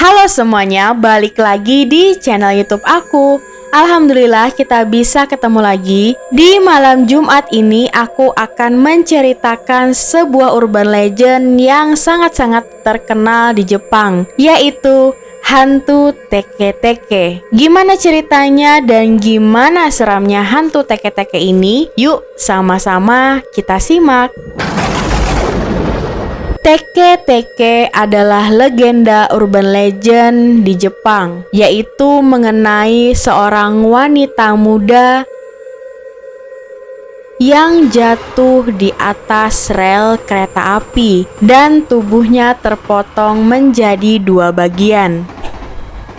Halo semuanya, balik lagi di channel YouTube aku. Alhamdulillah kita bisa ketemu lagi. Di malam Jumat ini aku akan menceritakan sebuah urban legend yang sangat-sangat terkenal di Jepang, yaitu hantu teke-teke. Gimana ceritanya dan gimana seramnya hantu teke-teke ini? Yuk sama-sama kita simak. Teke-teke adalah legenda urban legend di Jepang, yaitu mengenai seorang wanita muda yang jatuh di atas rel kereta api dan tubuhnya terpotong menjadi dua bagian.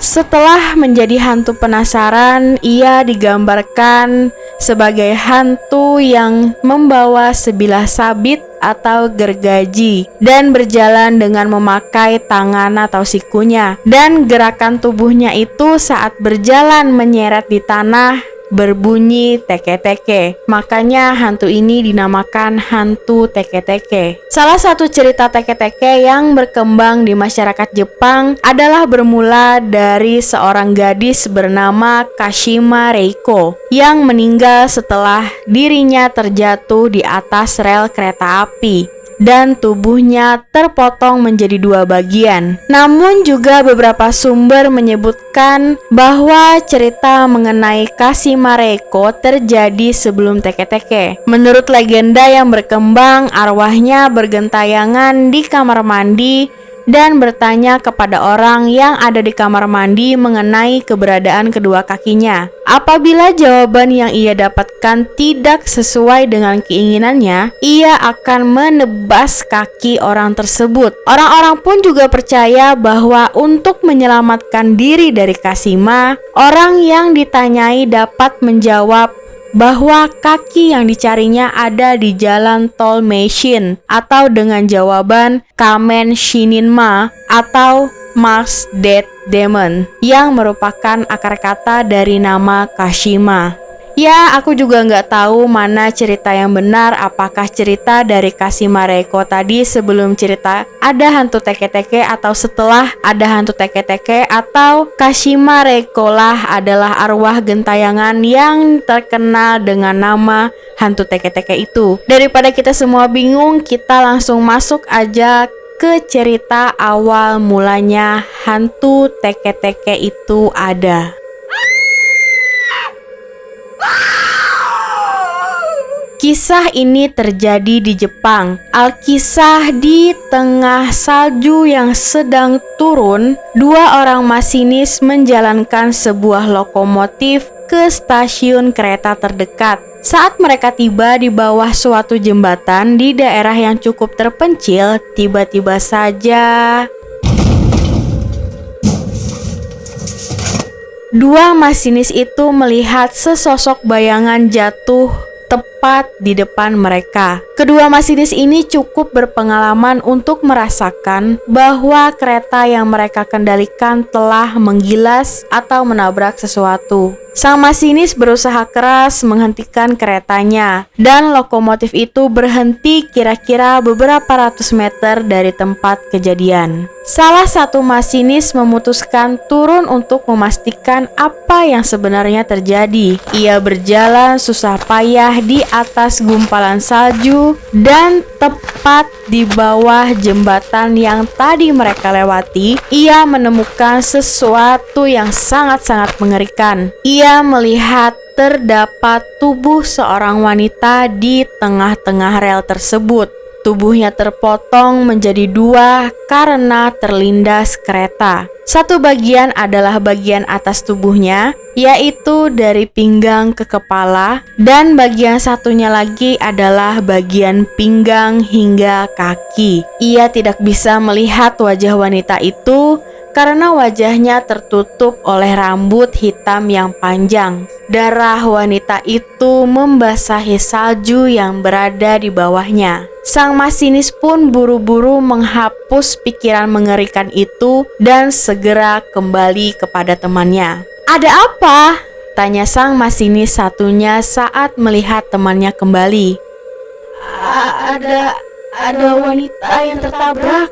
Setelah menjadi hantu penasaran, ia digambarkan sebagai hantu yang membawa sebilah sabit atau gergaji dan berjalan dengan memakai tangan atau sikunya, dan gerakan tubuhnya itu saat berjalan menyeret di tanah berbunyi teke-teke. Makanya hantu ini dinamakan hantu teke-teke. Salah satu cerita teke-teke yang berkembang di masyarakat Jepang adalah bermula dari seorang gadis bernama Kashima Reiko yang meninggal setelah dirinya terjatuh di atas rel kereta api dan tubuhnya terpotong menjadi dua bagian. Namun juga beberapa sumber menyebutkan bahwa cerita mengenai Kashima Reiko terjadi sebelum teke-teke. Menurut legenda yang berkembang, arwahnya bergentayangan di kamar mandi dan bertanya kepada orang yang ada di kamar mandi mengenai keberadaan kedua kakinya. Apabila jawaban yang ia dapatkan tidak sesuai dengan keinginannya, ia akan menebas kaki orang tersebut. Orang-orang pun juga percaya bahwa untuk menyelamatkan diri dari Kashima, orang yang ditanyai dapat menjawab bahwa kaki yang dicarinya ada di jalan tol Meishin, atau dengan jawaban Kamen Shininma atau Mars Dead Demon, yang merupakan akar kata dari nama Kashima. Ya, aku juga nggak tahu mana cerita yang benar, apakah cerita dari Kashima Reiko tadi sebelum cerita ada hantu teke-teke, atau setelah ada hantu teke-teke, atau Kashima Reiko lah adalah arwah gentayangan yang terkenal dengan nama hantu teke-teke itu. Daripada kita semua bingung, kita langsung masuk aja ke cerita awal mulanya hantu teke-teke itu ada. Kisah ini terjadi di Jepang. Alkisah di tengah salju yang sedang turun, dua orang masinis menjalankan sebuah lokomotif ke stasiun kereta terdekat. Saat mereka tiba di bawah suatu jembatan di daerah yang cukup terpencil, tiba-tiba saja dua masinis itu melihat sesosok bayangan jatuh tepat di depan mereka. Kedua masinis ini cukup berpengalaman untuk merasakan bahwa kereta yang mereka kendalikan telah menggilas atau menabrak sesuatu. Sang masinis berusaha keras menghentikan keretanya, dan lokomotif itu berhenti kira-kira beberapa ratus meter dari tempat kejadian. Salah satu masinis memutuskan turun untuk memastikan apa yang sebenarnya terjadi. Ia berjalan susah payah di atas gumpalan salju dan tepat di bawah jembatan yang tadi mereka lewati, ia menemukan sesuatu yang sangat-sangat mengerikan. Ia melihat terdapat tubuh seorang wanita di tengah-tengah rel tersebut. Tubuhnya terpotong menjadi dua karena terlindas kereta. Satu bagian adalah bagian atas tubuhnya, yaitu dari pinggang ke kepala, dan bagian satunya lagi adalah bagian pinggang hingga kaki. Ia tidak bisa melihat wajah wanita itu karena wajahnya tertutup oleh rambut hitam yang panjang. Darah wanita itu membasahi salju yang berada di bawahnya. Sang masinis pun buru-buru menghapus pikiran mengerikan itu dan segera kembali kepada temannya. "Ada apa?" tanya sang masinis satunya saat melihat temannya kembali. Ada wanita yang tertabrak,"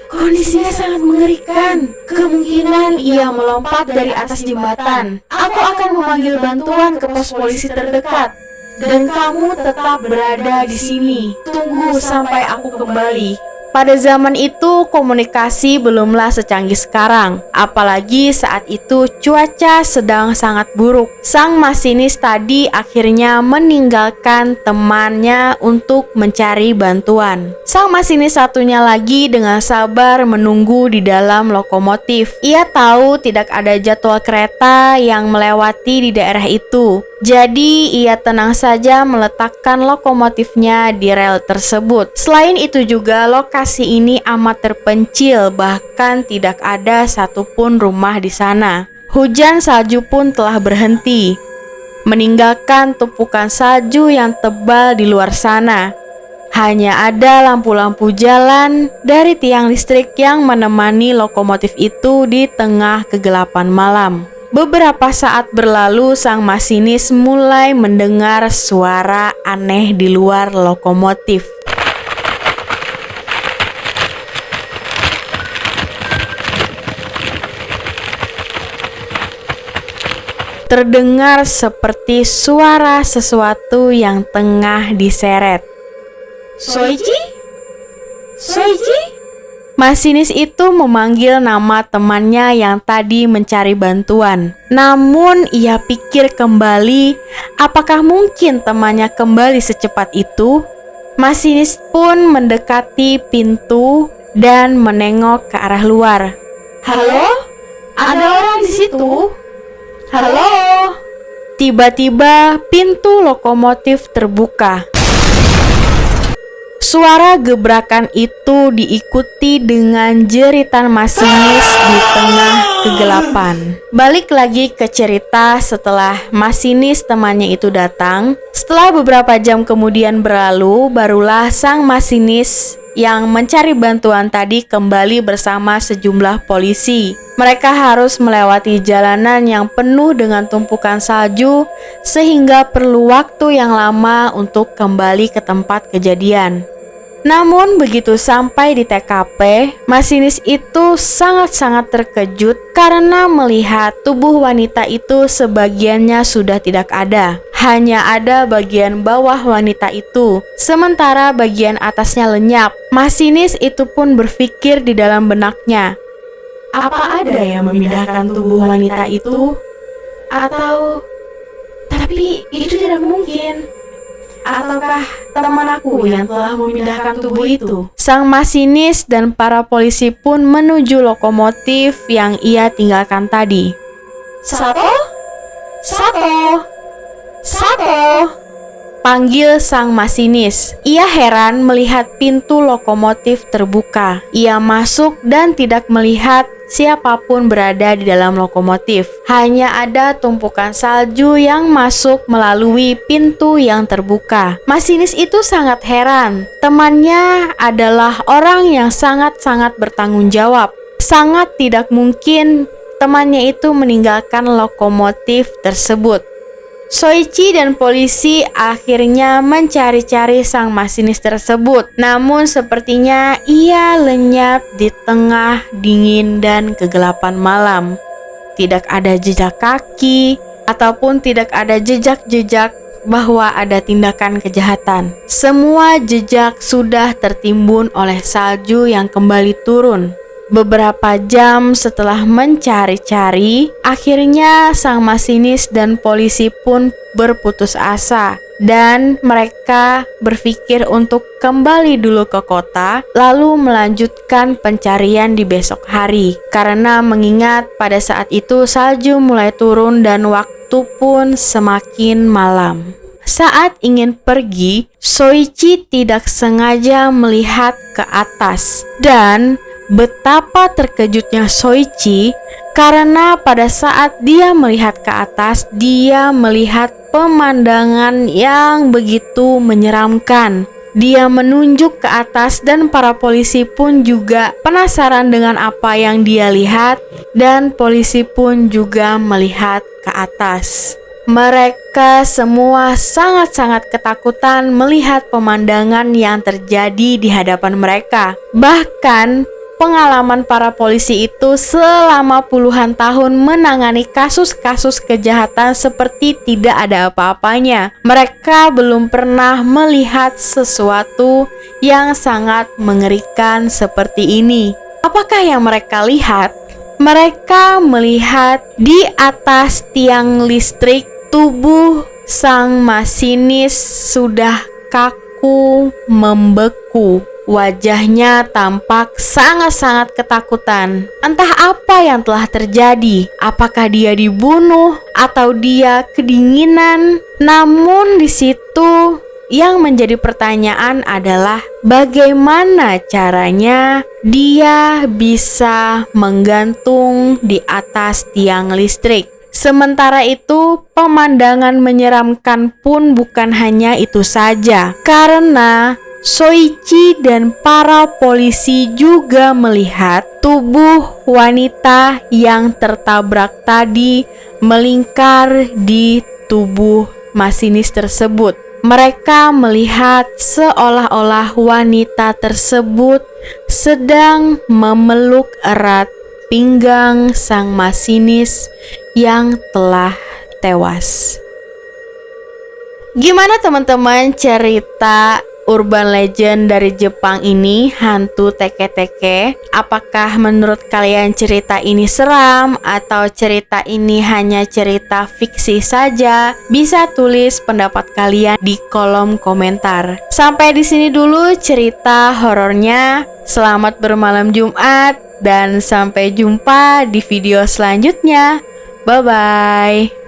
Kondisinya sangat mengerikan. Kemungkinan ia melompat dari atas jembatan. Aku akan memanggil bantuan ke pos polisi terdekat. Dan kamu tetap berada di sini. Tunggu sampai aku kembali. Pada zaman itu komunikasi belumlah secanggih sekarang, apalagi saat itu cuaca sedang sangat buruk. Sang masinis tadi akhirnya meninggalkan temannya untuk mencari bantuan. Sang masinis satunya lagi dengan sabar menunggu di dalam lokomotif. Ia tahu tidak ada jadwal kereta yang melewati di daerah itu. Jadi ia tenang saja meletakkan lokomotifnya di rel tersebut. Selain itu juga lokasi ini amat terpencil, bahkan tidak ada satupun rumah di sana. Hujan salju pun telah berhenti, meninggalkan tumpukan salju yang tebal di luar sana. Hanya ada lampu-lampu jalan dari tiang listrik yang menemani lokomotif itu di tengah kegelapan malam. Beberapa saat berlalu, sang masinis mulai mendengar suara aneh di luar lokomotif. Terdengar seperti suara sesuatu yang tengah diseret. Soichi? Soichi? Masinis itu memanggil nama temannya yang tadi mencari bantuan. Namun ia pikir kembali, apakah mungkin temannya kembali secepat itu? Masinis pun mendekati pintu dan menengok ke arah luar. Halo? Ada orang di situ? Halo? Tiba-tiba pintu lokomotif terbuka. Suara gebrakan itu diikuti dengan jeritan masinis di tengah kegelapan. Balik lagi ke cerita setelah masinis temannya itu datang. Setelah beberapa jam kemudian berlalu, barulah sang masinis yang mencari bantuan tadi kembali bersama sejumlah polisi. Mereka harus melewati jalanan yang penuh dengan tumpukan salju sehingga perlu waktu yang lama untuk kembali ke tempat kejadian. Namun begitu sampai di TKP, masinis itu sangat-sangat terkejut karena melihat tubuh wanita itu sebagiannya sudah tidak ada. Hanya ada bagian bawah wanita itu, sementara bagian atasnya lenyap. Masinis itu pun berpikir di dalam benaknya, apa ada yang memindahkan tubuh wanita itu? Tapi itu tidak mungkin. Ataukah teman aku yang telah memindahkan tubuh itu? Sang masinis dan para polisi pun menuju lokomotif yang ia tinggalkan tadi. Sato? Sato? Sato? Panggil sang masinis. Ia heran melihat pintu lokomotif terbuka. Ia masuk dan tidak melihat siapapun berada di dalam lokomotif. Hanya ada tumpukan salju yang masuk melalui pintu yang terbuka. Masinis itu sangat heran. Temannya adalah orang yang sangat-sangat bertanggung jawab. Sangat tidak mungkin temannya itu meninggalkan lokomotif tersebut. Soichi dan polisi akhirnya mencari-cari sang masinis tersebut. Namun sepertinya ia lenyap di tengah dingin dan kegelapan malam. Tidak ada jejak kaki ataupun tidak ada jejak-jejak bahwa ada tindakan kejahatan. Semua jejak sudah tertimbun oleh salju yang kembali turun. Beberapa jam setelah mencari-cari, akhirnya sang masinis dan polisi pun berputus asa dan mereka berpikir untuk kembali dulu ke kota lalu melanjutkan pencarian di besok hari. Karena mengingat pada saat itu salju mulai turun dan waktu pun semakin malam. Saat ingin pergi, Soichi tidak sengaja melihat ke atas dan betapa terkejutnya Soichi karena pada saat dia melihat ke atas, dia melihat pemandangan yang begitu menyeramkan. Dia menunjuk ke atas dan para polisi pun juga penasaran dengan apa yang dia lihat dan polisi pun juga melihat ke atas. Mereka semua sangat-sangat ketakutan melihat pemandangan yang terjadi di hadapan mereka. Bahkan pengalaman para polisi itu selama puluhan tahun menangani kasus-kasus kejahatan seperti tidak ada apa-apanya. Mereka belum pernah melihat sesuatu yang sangat mengerikan seperti ini. Apakah yang mereka lihat? Mereka melihat di atas tiang listrik tubuh sang masinis sudah kaku membeku. Wajahnya tampak sangat-sangat ketakutan. Entah apa yang telah terjadi. Apakah dia dibunuh atau dia kedinginan? Namun di situ yang menjadi pertanyaan adalah bagaimana caranya dia bisa menggantung di atas tiang listrik. Sementara itu, pemandangan menyeramkan pun bukan hanya itu saja, karena Soichi dan para polisi juga melihat tubuh wanita yang tertabrak tadi melingkar di tubuh masinis tersebut. Mereka melihat seolah-olah wanita tersebut sedang memeluk erat pinggang sang masinis yang telah tewas. Gimana teman-teman cerita urban legend dari Jepang ini, hantu teke-teke? Apakah menurut kalian cerita ini seram atau cerita ini hanya cerita fiksi saja? Bisa tulis pendapat kalian di kolom komentar. Sampai di sini dulu cerita horornya. Selamat bermalam Jumat dan sampai jumpa di video selanjutnya. Bye bye.